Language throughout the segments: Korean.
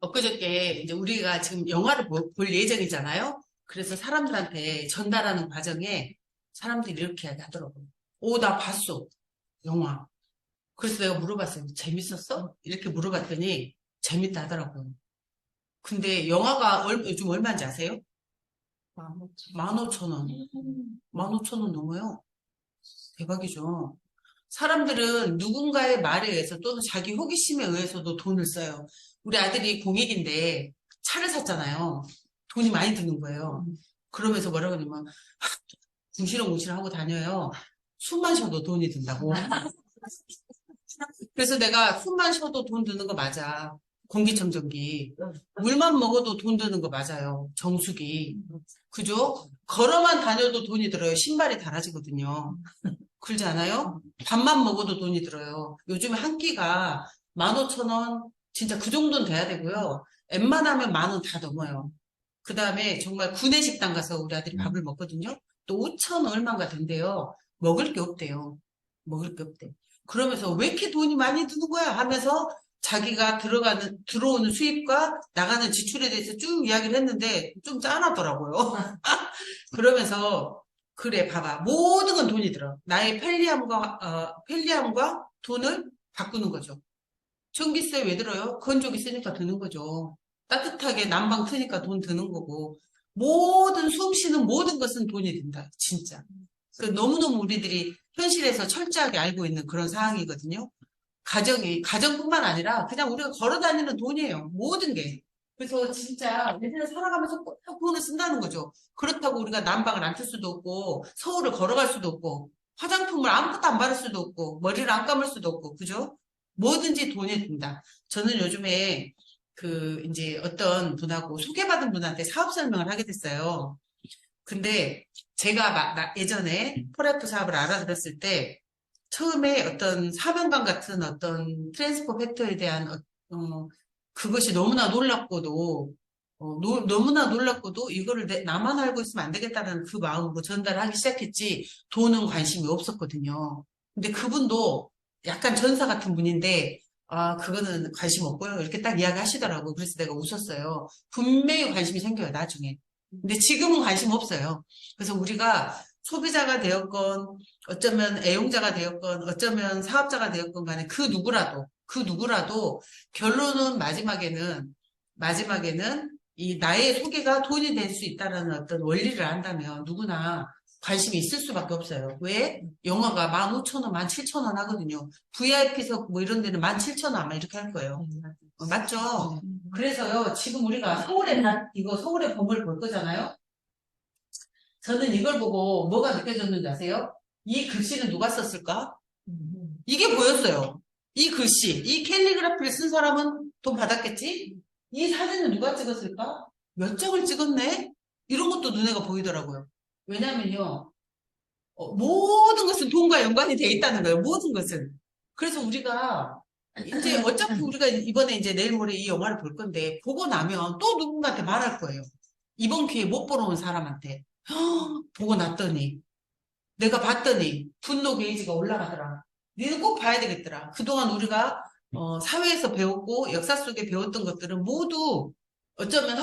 엊그저께 이제 우리가 지금 영화를 볼 예정이잖아요. 그래서 사람들한테 전달하는 과정에 사람들이 이렇게 하더라고요. 오, 나 봤어. 영화. 그래서 내가 물어봤어요. 재밌었어? 이렇게 물어봤더니 재밌다 하더라고요. 근데 영화가 요즘 얼마인지 아세요? 15,000원. 15,000원 넘어요. 대박이죠. 사람들은 누군가의 말에 의해서 또는 자기 호기심에 의해서도 돈을 써요. 우리 아들이 공익인데 차를 샀잖아요. 돈이 많이 드는 거예요. 그러면서 뭐라고 하냐면 궁시렁궁시렁 하고 다녀요. 숨만 쉬어도 돈이 든다고. 그래서 내가 숨만 쉬어도 돈 드는 거 맞아. 공기청정기. 물만 먹어도 돈 드는 거 맞아요. 정수기. 그죠? 걸어만 다녀도 돈이 들어요. 신발이 달아지거든요. 그러지 않아요? 밥만 먹어도 돈이 들어요. 요즘에 한 끼가 15,000원, 진짜 그 정도는 돼야 되고요. 웬만하면 10,000원 다 넘어요. 그 다음에 정말 구내식당 가서 우리 아들이 밥을 먹거든요. 또 5,000 얼마인가 된대요. 먹을 게 없대요. 먹을 게 없대. 그러면서 왜 이렇게 돈이 많이 드는 거야? 하면서 자기가 들어오는 수입과 나가는 지출에 대해서 쭉 이야기를 했는데 좀 짠하더라고요. 그러면서 그래, 봐봐. 모든 건 돈이 들어. 나의 편리함과 돈을 바꾸는 거죠. 전기세 왜 들어요? 건조기 쓰니까 드는 거죠. 따뜻하게 난방 트니까 돈 드는 거고. 모든 숨 쉬는 모든 것은 돈이 든다. 진짜. 너무너무 우리들이 현실에서 철저하게 알고 있는 그런 상황이거든요. 가정뿐만 아니라 그냥 우리가 걸어 다니는 돈이에요. 모든 게. 그래서 진짜 우리는 살아가면서 꼭 돈을 쓴다는 거죠. 그렇다고 우리가 난방을 안 틀 수도 없고, 서울을 걸어갈 수도 없고, 화장품을 아무것도 안 바를 수도 없고, 머리를 안 감을 수도 없고, 그죠? 뭐든지 돈이 든다. 저는 요즘에 이제 어떤 분하고 소개받은 분한테 사업 설명을 하게 됐어요. 근데 제가 예전에 포레프 사업을 알아들었을 때, 처음에 어떤 사명감 같은 어떤 트랜스포 팩터에 대한 그것이 너무나 놀랍고도 너무나 놀랍고도 이거를 나만 알고 있으면 안 되겠다는 그 마음으로 전달하기 시작했지 돈은 관심이 없었거든요. 근데 그분도 약간 전사 같은 분인데 아 그거는 관심 없고요. 이렇게 딱 이야기하시더라고요. 그래서 내가 웃었어요. 분명히 관심이 생겨요. 나중에. 근데 지금은 관심 없어요. 그래서 우리가 소비자가 되었건 어쩌면 애용자가 되었건 어쩌면 사업자가 되었건 간에 그 누구라도 결론은 마지막에는 이 나의 소개가 돈이 될 수 있다는 어떤 원리를 안다면 누구나 관심이 있을 수밖에 없어요. 왜? 영화가 15,000원, 17,000원 하거든요. VIP석 뭐 이런 데는 17,000원 아마 이렇게 할 거예요. 맞죠? 그래서요, 지금 우리가 서울의 봄을 볼 거잖아요? 저는 이걸 보고 뭐가 느껴졌는지 아세요? 이 글씨는 누가 썼을까? 이게 보였어요. 이 글씨, 이 캘리그라피를 쓴 사람은 돈 받았겠지? 이 사진은 누가 찍었을까? 몇 장을 찍었네? 이런 것도 눈에가 보이더라고요. 왜냐면요, 모든 것은 돈과 연관이 돼 있다는 거예요. 모든 것은. 그래서 우리가, 이제 어차피 우리가 이번에 이제 내일 모레 이 영화를 볼 건데, 보고 나면 또 누군가한테 말할 거예요. 이번 기회에 못 보러 온 사람한테. 보고 났더니, 내가 봤더니, 분노 게이지가 올라가더라. 니는 꼭 봐야 되겠더라. 그동안 우리가 사회에서 배웠고 역사 속에 배웠던 것들은 모두 어쩌면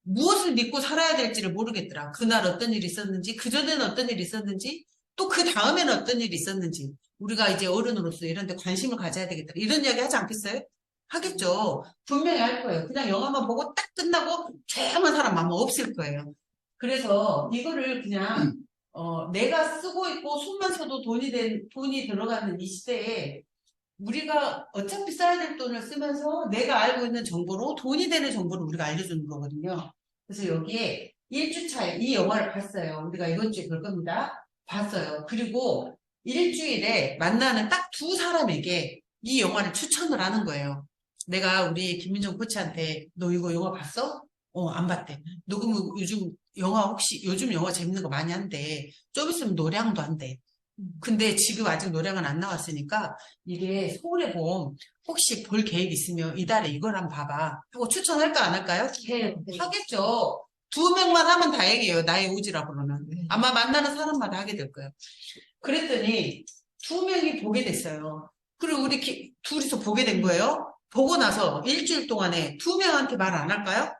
무엇을 믿고 살아야 될지를 모르겠더라. 그날 어떤 일이 있었는지, 그전에는 어떤 일이 있었는지, 또 그 다음에는 어떤 일이 있었는지, 우리가 이제 어른으로서 이런 데 관심을 가져야 되겠더라. 이런 이야기 하지 않겠어요? 하겠죠. 분명히 할 거예요. 그냥 영화만 보고 딱 끝나고 조용한 사람 아마 없을 거예요. 그래서 이거를 그냥 내가 쓰고 있고 숨만 쉬어도 돈이 들어가는 이 시대에 우리가 어차피 써야 될 돈을 쓰면서 내가 알고 있는 정보로 돈이 되는 정보를 우리가 알려주는 거거든요. 그래서 여기에 1주차에 이 영화를 봤어요. 우리가 이번 주에 볼 겁니다. 봤어요. 그리고 일주일에 만나는 딱 두 사람에게 이 영화를 추천을 하는 거예요. 내가 우리 김민정 코치한테 너 이거 영화 봤어? 안 봤대. 너 그럼 요즘 영화 재밌는 거 많이 한대. 좀 있으면 노량도 한대. 근데 지금 아직 노량은 안 나왔으니까 이게 서울의 봄 혹시 볼 계획 있으면 이달에 이걸 한번 봐봐 하고 추천할까 안 할까요? 네. 하겠죠. 2명만 하면 다행이에요. 나의 우지라고는. 아마 만나는 사람마다 하게 될 거예요. 그랬더니 2명이 보게 됐어요. 그리고 우리 둘이서 보게 된 거예요. 보고 나서 일주일 동안에 2명한테 말 안 할까요?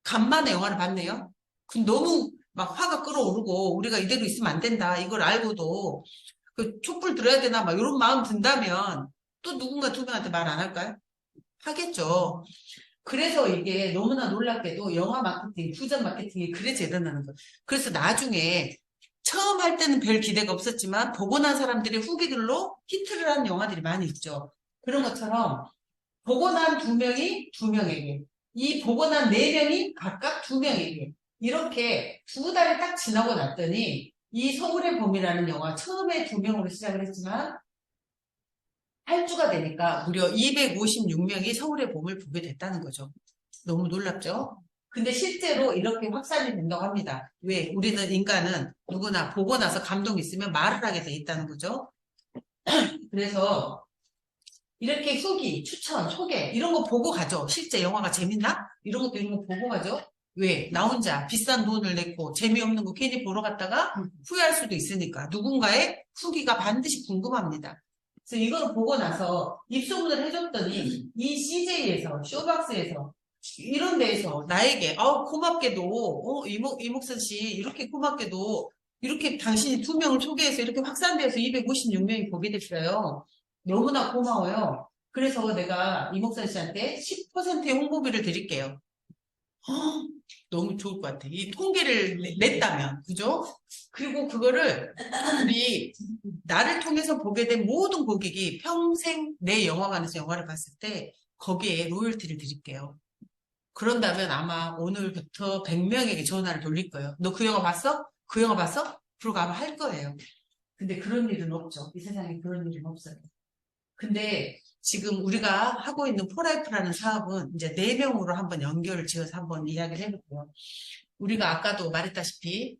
간만에 영화를 봤네요. 그럼 너무 막 화가 끓어오르고 우리가 이대로 있으면 안 된다. 이걸 알고도 그 촛불 들어야 되나 막 이런 마음 든다면 또 누군가 2명한테 말 안 할까요? 하겠죠. 그래서 이게 너무나 놀랍게도 영화 마케팅, 후전 마케팅이 그래서 일어나는 거예요. 그래서 나중에 처음 할 때는 별 기대가 없었지만 보고 난 사람들의 후기들로 히트를 한 영화들이 많이 있죠. 그런 것처럼 보고 난 2명이 2명에게, 이 보고 난 4명이 각각 2명에게 이렇게 2달이 딱 지나고 났더니 이 서울의 봄이라는 영화 처음에 2명으로 시작을 했지만 8주가 되니까 무려 256명이 서울의 봄을 보게 됐다는 거죠. 너무 놀랍죠? 근데 실제로 이렇게 확산이 된다고 합니다. 왜? 우리는 인간은 누구나 보고 나서 감동이 있으면 말을 하게 돼 있다는 거죠. 그래서 이렇게 후기, 추천, 소개 이런 거 보고 가죠. 실제 영화가 재밌나? 이런 것도 이런 거 보고 가죠. 왜? 나 혼자 비싼 돈을 냈고 재미없는 거 괜히 보러 갔다가 후회할 수도 있으니까 누군가의 후기가 반드시 궁금합니다. 그래서 이걸 보고 나서 입소문을 해줬더니 이 CJ에서 쇼박스에서 이런 데에서 나에게 고맙게도 이목선 씨 이렇게 고맙게도 이렇게 당신이 2명을 소개해서 이렇게 확산돼서 256명이 보게 됐어요. 너무나 고마워요. 그래서 내가 이목선 씨한테 10%의 홍보비를 드릴게요. 너무 좋을 것 같아. 이 통계를 냈다면, 그죠? 그리고 그거를 우리 나를 통해서 보게 된 모든 고객이 평생 내 영화관에서 영화를 봤을 때 거기에 로열티를 드릴게요. 그런다면 아마 오늘부터 100명에게 전화를 돌릴 거예요. 너 그 영화 봤어? 그 영화 봤어? 그러고 아마 할 거예요. 근데 그런 일은 없죠. 이 세상에 그런 일은 없어요. 근데 지금 우리가 하고 있는 포라이프라는 사업은 이제 4명으로 한번 연결을 지어서 한번 이야기를 해볼게요. 우리가 아까도 말했다시피,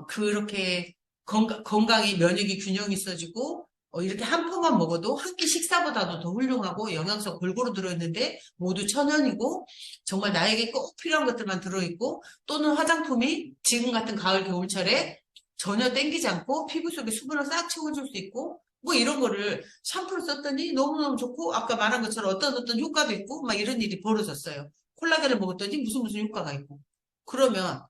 그렇게 건강이 면역이 균형이 있어지고, 이렇게 한 포만 먹어도 한 끼 식사보다도 더 훌륭하고 영양소 골고루 들어있는데 모두 천연이고 정말 나에게 꼭 필요한 것들만 들어있고 또는 화장품이 지금 같은 가을 겨울철에 전혀 땡기지 않고 피부 속에 수분을 싹 채워줄 수 있고 뭐 이런 거를 샴푸를 썼더니 너무너무 좋고 아까 말한 것처럼 어떤 효과도 있고 막 이런 일이 벌어졌어요. 콜라겐을 먹었더니 무슨 효과가 있고 그러면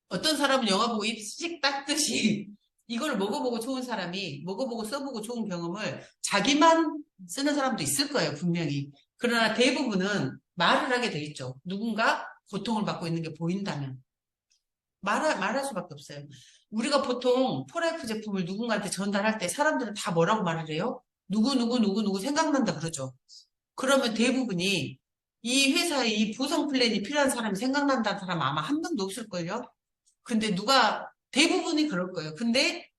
어떤 사람은 영화 보고 입씩 닦듯이 이걸 먹어보고 좋은 사람이 먹어보고 써보고 좋은 경험을 자기만 쓰는 사람도 있을 거예요, 분명히. 그러나 대부분은 말을 하게 돼 있죠. 누군가 고통을 받고 있는 게 보인다면. 말할 수밖에 없어요. 우리가 보통 포라이프 제품을 누군가한테 전달할 때 사람들은 다 뭐라고 말을 해요? 누구 생각난다 그러죠. 그러면 대부분이 이 회사의 이 보상 플랜이 필요한 사람이 생각난다는 사람 아마 한 명도 없을걸요? 근데 대부분이 그럴 거예요. 근데,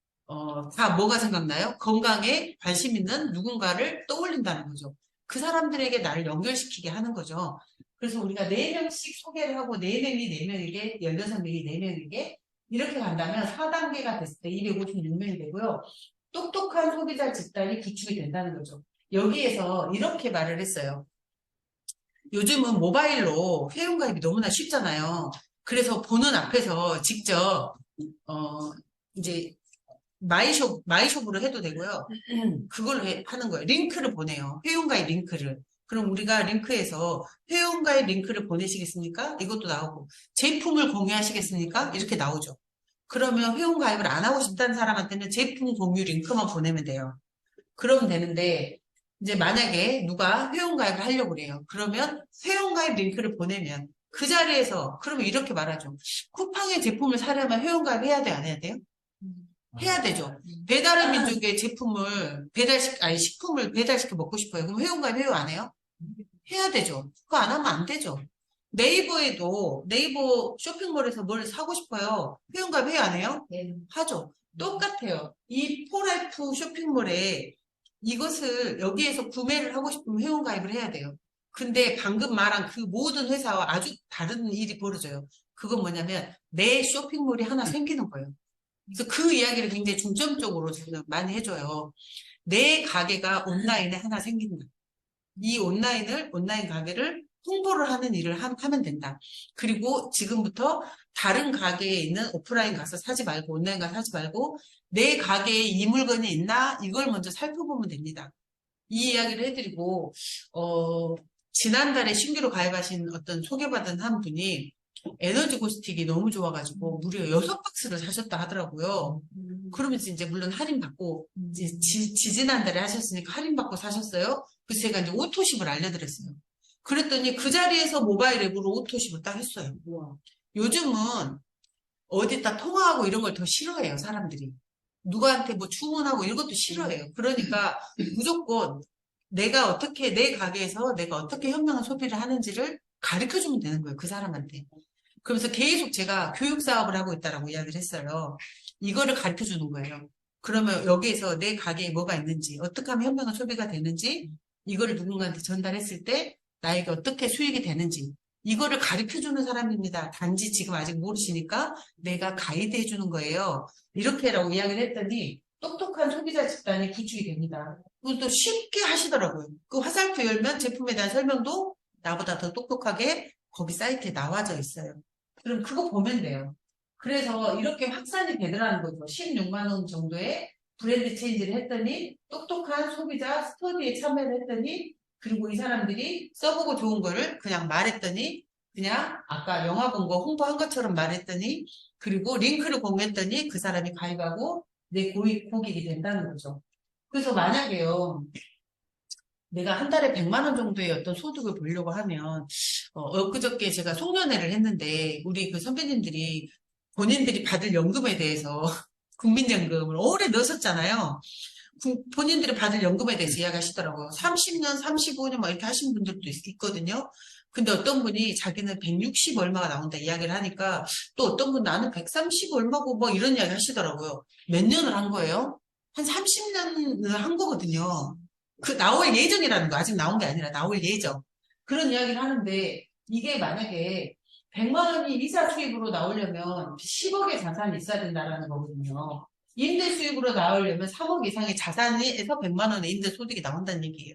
다 뭐가 생각나요? 건강에 관심 있는 누군가를 떠올린다는 거죠. 그 사람들에게 나를 연결시키게 하는 거죠. 그래서 우리가 4명씩 소개를 하고 4명이 4명에게, 16명이 4명에게 이렇게 간다면 4단계가 됐을 때 256명이 되고요. 똑똑한 소비자 집단이 구축이 된다는 거죠. 여기에서 이렇게 말을 했어요. 요즘은 모바일로 회원가입이 너무나 쉽잖아요. 그래서 보는 앞에서 직접 이제 마이숍으로 해도 되고요. 그걸로 하는 거예요. 링크를 보내요. 회원가입 링크를. 그럼 우리가 링크에서 회원가입 링크를 보내시겠습니까? 이것도 나오고 제품을 공유하시겠습니까? 이렇게 나오죠. 그러면 회원가입을 안 하고 싶다는 사람한테는 제품 공유 링크만 보내면 돼요. 그러면 되는데 이제 만약에 누가 회원가입을 하려고 그래요. 그러면 회원가입 링크를 보내면 그 자리에서 그러면 이렇게 말하죠. 쿠팡의 제품을 사려면 회원가입 해야 돼요? 안 해야 돼요? 해야 되죠. 배달의 민족의 제품을 식품을 배달시켜 먹고 싶어요. 그럼 회원가입 해요? 안 해요? 해야 되죠. 그거 안 하면 안 되죠. 네이버에도 네이버 쇼핑몰에서 뭘 사고 싶어요. 회원가입 해요? 안 해요? 네. 하죠. 똑같아요. 이 포라이프 쇼핑몰에 이것을 여기에서 구매를 하고 싶으면 회원가입을 해야 돼요. 근데 방금 말한 그 모든 회사와 아주 다른 일이 벌어져요. 그건 뭐냐면 내 쇼핑몰이 하나 생기는 거예요. 그래서 그 이야기를 굉장히 중점적으로 저는 많이 해줘요. 내 가게가 온라인에 하나 생긴다. 이 온라인 가게를 홍보를 하는 일을 하면 된다. 그리고 지금부터 다른 가게에 있는 오프라인 가서 사지 말고 온라인 가서 사지 말고 내 가게에 이 물건이 있나 이걸 먼저 살펴보면 됩니다. 이 이야기를 해드리고, 지난달에 신규로 가입하신 어떤 소개받은 한 분이 에너지 고스틱이 너무 좋아가지고 무려 6박스를 사셨다 하더라고요. 그러면서 이제 물론 할인받고, 이제 지난달에 하셨으니까 할인받고 사셨어요. 그래서 제가 이제 오토십을 알려드렸어요. 그랬더니 그 자리에서 모바일 앱으로 오토십을 딱 했어요. 요즘은 어디다 통화하고 이런 걸 더 싫어해요, 사람들이. 누구한테 뭐 주문하고 이런 것도 싫어해요. 그러니까 무조건 내가 어떻게, 내 가게에서 내가 어떻게 현명한 소비를 하는지를 가르쳐 주면 되는 거예요, 그 사람한테. 그러면서 계속 제가 교육 사업을 하고 있다라고 이야기를 했어요. 이거를 가르쳐 주는 거예요. 그러면 여기에서 내 가게에 뭐가 있는지, 어떻게 하면 현명한 소비가 되는지, 이거를 누군가한테 전달했을 때 나에게 어떻게 수익이 되는지, 이거를 가르쳐 주는 사람입니다. 단지 지금 아직 모르시니까 내가 가이드 해주는 거예요. 이렇게라고 이야기를 했더니 똑똑한 소비자 집단이 구축이 됩니다. 그것도 쉽게 하시더라고요. 그 화살표 열면 제품에 대한 설명도 나보다 더 똑똑하게 거기 사이트에 나와져 있어요. 그럼 그거 보면 돼요. 그래서 이렇게 확산이 되더라는 거죠. 16만 원 정도의 브랜드 체인지를 했더니 똑똑한 소비자 스터디에 참여를 했더니 그리고 이 사람들이 써보고 좋은 거를 그냥 말했더니 그냥 아까 영화 본 거 홍보한 것처럼 말했더니 그리고 링크를 공유했더니 그 사람이 가입하고 내 고객이 된다는 거죠. 그래서 만약에요. 내가 한 달에 100만 원 정도의 어떤 소득을 보려고 하면 엊그저께 제가 송년회를 했는데 우리 그 선배님들이 본인들이 받을 연금에 대해서 국민연금을 오래 넣으셨잖아요. 본인들이 받을 연금에 대해서 이야기하시더라고요. 30년, 35년 막 이렇게 하신 분들도 있거든요. 근데 어떤 분이 자기는 160 얼마가 나온다 이야기를 하니까 또 어떤 분 나는 130 얼마고 뭐 이런 이야기 하시더라고요. 몇 년을 한 거예요? 한 30년을 한 거거든요. 그 나올 예정이라는 거 아직 나온 게 아니라 나올 예정. 그런 이야기를 하는데 이게 만약에 100만 원이 이자 수입으로 나오려면 10억의 자산이 있어야 된다라는 거거든요. 임대 수입으로 나오려면 3억 이상의 자산에서 100만 원의 임대 소득이 나온다는 얘기예요.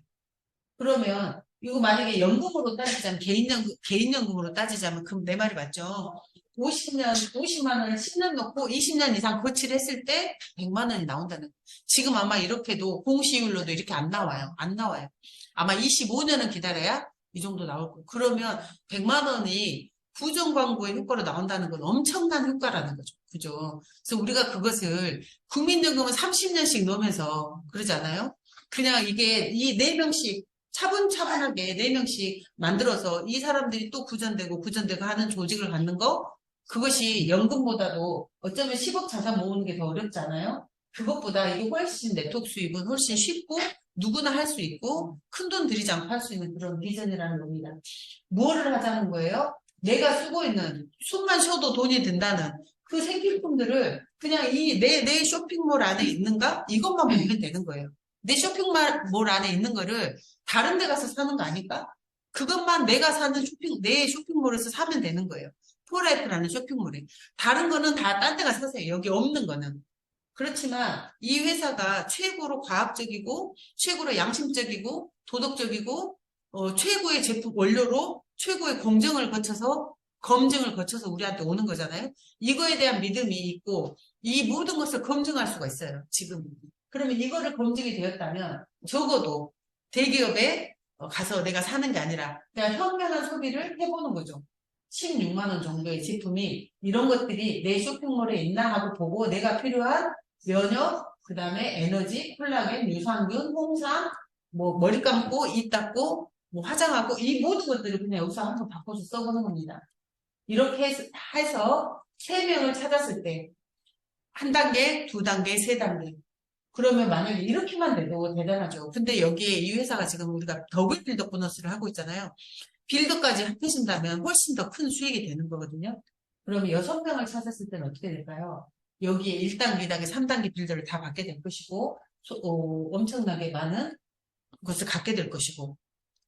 그러면 이거 만약에 연금으로 따지자면 개인연금으로 따지자면 그럼 내 말이 맞죠? 50만 원을 10년 넣고 20년 이상 거치를 했을 때 100만 원이 나온다는 거예요. 지금 아마 이렇게도 공시율로도 이렇게 안 나와요. 안 나와요. 아마 25년은 기다려야 이 정도 나올 거예요. 그러면 100만 원이 부정 광고의 효과로 나온다는 건 엄청난 효과라는 거죠. 그죠? 그래서 우리가 그것을 국민연금은 30년씩 넣으면서 그러잖아요. 그냥 이게 이 4명씩 차분차분하게 4명씩 만들어서 이 사람들이 또 구전되고 하는 조직을 갖는 거 그것이 연금보다도 어쩌면 10억 자산 모으는 게 더 어렵잖아요. 그것보다 이게 훨씬 네트워크 수입은 훨씬 쉽고 누구나 할 수 있고 큰 돈 들이지 않고 할 수 있는 그런 비전이라는 겁니다. 무엇을 하자는 거예요? 내가 쓰고 있는 숨만 쉬어도 돈이 든다는 그 생필품들을 그냥 내 쇼핑몰 안에 있는가? 이것만 보면 되는 거예요. 내 쇼핑몰 안에 있는 거를 다른 데 가서 사는 거 아닐까? 그것만 내가 사는 내 쇼핑몰에서 사면 되는 거예요. 포라이프라는 쇼핑몰에. 다른 거는 다 딴 데 가서 사세요. 여기 없는 거는. 그렇지만 이 회사가 최고로 과학적이고 최고로 양심적이고 도덕적이고 최고의 제품 원료로 최고의 검증을 거쳐서 우리한테 오는 거잖아요. 이거에 대한 믿음이 있고 이 모든 것을 검증할 수가 있어요. 지금. 그러면 이거를 검증이 되었다면 적어도 대기업에 가서 내가 사는 게 아니라 그냥 현명한 소비를 해보는 거죠. 16만 원 정도의 제품이 이런 것들이 내 쇼핑몰에 있나 하고 보고 내가 필요한 면역, 그 다음에 에너지, 콜라겐, 유산균, 홍삼, 뭐 머리 감고, 입 닦고, 뭐 화장하고 이 모든 것들을 그냥 여기서 한번 바꿔서 써보는 겁니다. 이렇게 해서 3명을 찾았을 때 한 단계, 2단계, 3단계. 그러면 만약에 이렇게만 돼도 대단하죠. 근데 여기에 이 회사가 지금 우리가 더블 빌더 보너스를 하고 있잖아요. 빌더까지 합해준다면 훨씬 더 큰 수익이 되는 거거든요. 그러면 6명을 찾았을 때는 어떻게 될까요? 여기에 1단계, 2단계, 3단계 빌더를 다 받게 될 것이고 엄청나게 많은 것을 갖게 될 것이고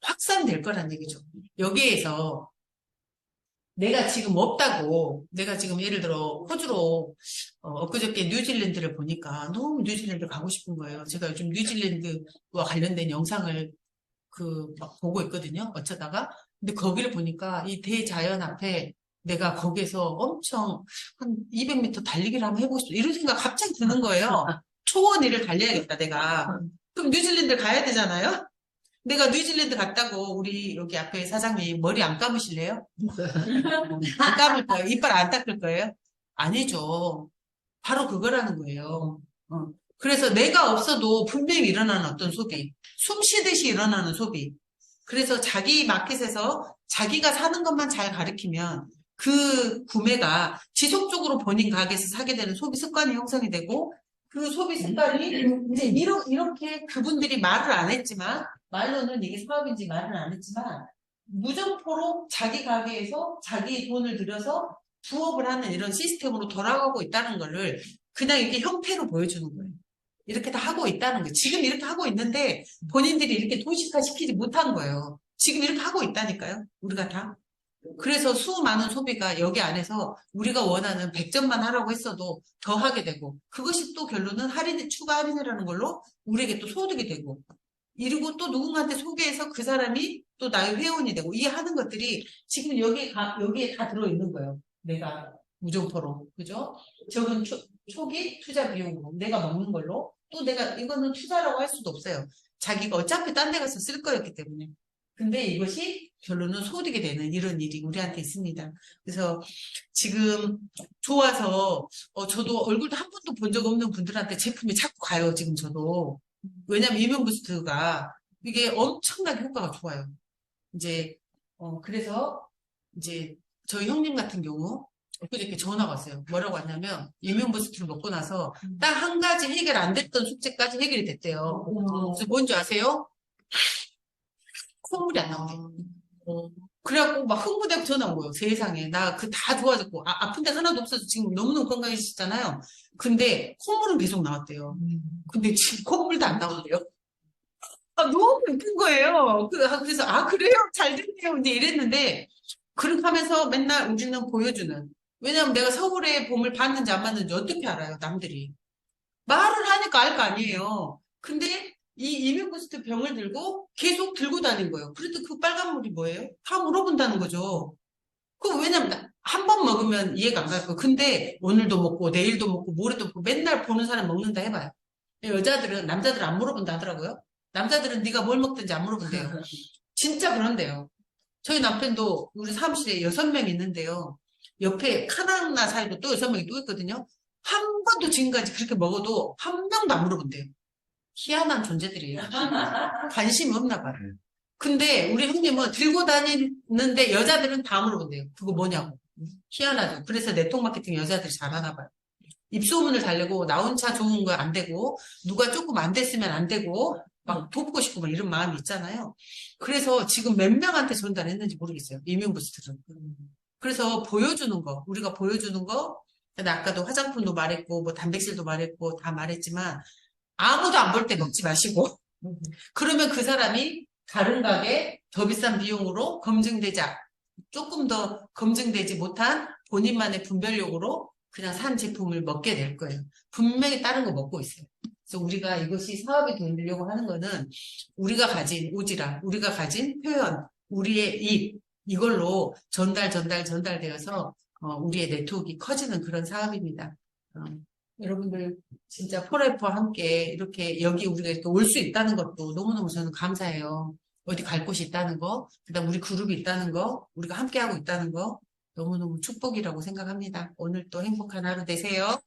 확산될 거란 얘기죠. 여기에서 내가 지금 없다고 내가 지금 예를 들어 호주로 엊그저께 뉴질랜드를 보니까 너무 뉴질랜드 가고 싶은 거예요. 제가 요즘 뉴질랜드와 관련된 영상을 막 보고 있거든요. 어쩌다가. 근데 거기를 보니까 이 대자연 앞에 내가 거기에서 엄청 한 200m 달리기를 한번 해보고 싶어. 이런 생각 갑자기 드는 거예요. 초원 1을 달려야겠다, 내가. 그럼 뉴질랜드 가야 되잖아요? 내가 뉴질랜드 갔다고 우리 여기 앞에 사장님 머리 안 감으실래요? 안 감을 거예요? 이빨 안 닦을 거예요? 아니죠. 바로 그거라는 거예요. 어. 그래서 내가 없어도 분명히 일어나는 어떤 소비, 숨 쉬듯이 일어나는 소비. 그래서 자기 마켓에서 자기가 사는 것만 잘 가리키면 그 구매가 지속적으로 본인 가게에서 사게 되는 소비 습관이 형성이 되고 그 소비 습관이 이제 이렇게 그분들이 말을 안 했지만 말로는 이게 사업인지 말은 안 했지만 무점포로 자기 가게에서 자기 돈을 들여서 부업을 하는 이런 시스템으로 돌아가고 있다는 거를 그냥 이렇게 형태로 보여주는 거예요. 이렇게 다 하고 있다는 거예요. 지금 이렇게 하고 있는데 본인들이 이렇게 도식화 시키지 못한 거예요. 지금 이렇게 하고 있다니까요. 우리가 다. 그래서 수많은 소비가 여기 안에서 우리가 원하는 100점만 하라고 했어도 더 하게 되고 그것이 또 결론은 추가 할인이라는 걸로 우리에게 또 소득이 되고 이러고 또 누군가한테 소개해서 그 사람이 또 나의 회원이 되고 이 하는 것들이 지금 여기에 다 들어있는 거예요. 내가 무정포로. 그죠? 저건 초기 투자 비용으로 내가 먹는 걸로 또 내가 이거는 투자라고 할 수도 없어요. 자기가 어차피 딴 데 가서 쓸 거였기 때문에. 근데 이것이 결론은 소득이 되는 이런 일이 우리한테 있습니다. 그래서 지금 좋아서 저도 얼굴도 한 번도 본 적 없는 분들한테 제품이 자꾸 가요. 지금 저도. 왜냐면 이뮨 부스트가 이게 엄청나게 효과가 좋아요. 이제 그래서 이제 저희 형님 같은 경우 엊그저께 전화가 왔어요. 뭐라고 왔냐면 이뮨 부스트를 먹고 나서 딱 한 가지 해결 안 됐던 숙제까지 해결이 됐대요. 그래서 뭔지 아세요? 콧물이 안 나오대요. 그래갖고 막 흥분되고 전화 온 거예요. 세상에. 나 그 다 좋아졌고, 아픈 데 하나도 없어서 지금 너무너무 건강해지셨잖아요. 근데 콧물은 계속 나왔대요. 근데 지금 콧물도 안 나온대요. 너무 예쁜 거예요. 그래서, 그래요? 잘 됐네요. 이제 이랬는데, 그렇게 하면서 맨날 우리는 보여주는. 왜냐면 내가 서울에 봄을 봤는지 안 봤는지 어떻게 알아요, 남들이. 말을 하니까 알 거 아니에요. 근데 이 이뮨부스트 병을 들고 계속 들고 다닌 거예요. 그래도 그 빨간 물이 뭐예요? 다 물어본다는 거죠. 왜냐면 한 번 먹으면 이해가 안 갈 거예요. 근데 오늘도 먹고 내일도 먹고 모레도 먹고 맨날 보는 사람 먹는다 해봐요. 남자들은 안 물어본다 하더라고요. 남자들은 네가 뭘 먹든지 안 물어본대요. 진짜 그런데요. 저희 남편도 우리 사무실에 6명 있는데요. 옆에 카나나 사이로 또 6명이 또 있거든요. 한 번도 지금까지 그렇게 먹어도 한 명도 안 물어본대요. 희한한 존재들이에요. 관심이 없나 봐요. 근데 우리 형님은 들고 다니는데 여자들은 다 물어본대요. 그거 뭐냐고. 희한하죠. 그래서 네트워크 마케팅 여자들이 잘하나 봐요. 입소문을 달래고 나 혼자 좋은 거 안 되고 누가 조금 안 됐으면 안 되고 막 돕고 싶고 막 이런 마음이 있잖아요. 그래서 지금 몇 명한테 전달했는지 모르겠어요. 이뮨 부스트를. 그래서 보여주는 거, 우리가 보여주는 거, 근데 아까도 화장품도 말했고 뭐 단백질도 말했고 다 말했지만 아무도 안 볼 때 먹지 마시고 그러면 그 사람이 다른 가게 더 비싼 비용으로 조금 더 검증되지 못한 본인만의 분별력으로 그냥 산 제품을 먹게 될 거예요. 분명히 다른 거 먹고 있어요. 그래서 우리가 이것이 사업이 되려고 하는 거는 우리가 가진 오지랖, 우리가 가진 표현, 우리의 입, 이걸로 전달되어서 우리의 네트워크가 커지는 그런 사업입니다. 여러분들 진짜 포레퍼 함께 이렇게 여기 우리가 이렇게 올 수 있다는 것도 너무너무 저는 감사해요. 어디 갈 곳이 있다는 거, 그다음 우리 그룹이 있다는 거, 우리가 함께하고 있다는 거 너무너무 축복이라고 생각합니다. 오늘 또 행복한 하루 되세요.